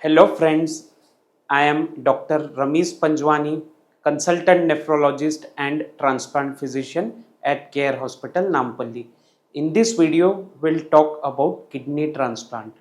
Hello friends, I am Dr. Ramiz Panjwani, consultant nephrologist and transplant physician at Care Hospital, Nampally. In this video, we'll talk about kidney transplant.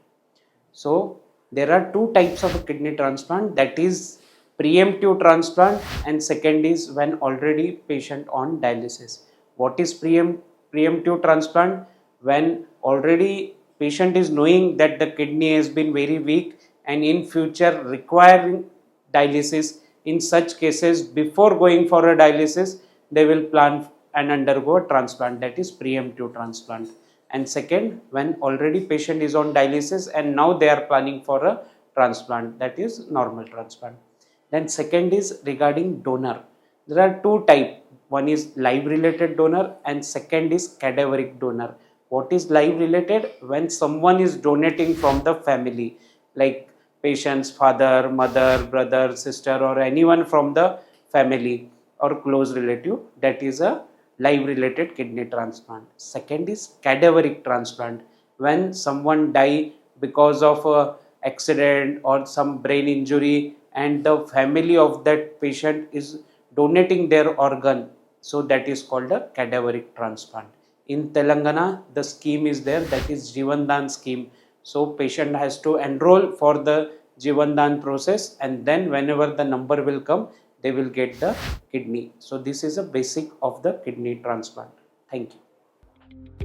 So, there are two types of a kidney transplant, that is preemptive transplant and second is when already patient on dialysis. What is preemptive transplant? When already patient is knowing that the kidney has been very weak and in future requiring dialysis. In such cases, before going for a dialysis, they will plan and undergo a transplant, that is preemptive transplant. And second, when already patient is on dialysis and now they are planning for a transplant, that is normal transplant. Then second is regarding donor. There are two types. One is live related donor and second is cadaveric donor. What is live related? When someone is donating from the family, like patient's father, mother, brother, sister, or anyone from the family or close relative, that is a live related kidney transplant. Second is cadaveric transplant, when someone die because of a accident or some brain injury and the family of that patient is donating their organ, so that is called a cadaveric transplant. In Telangana, the scheme is there, that is Jivan Dan scheme. So patient has to enroll for the Jivan Dan process and then whenever the number will come, they will get the kidney. So this is a basic of the kidney transplant. Thank you.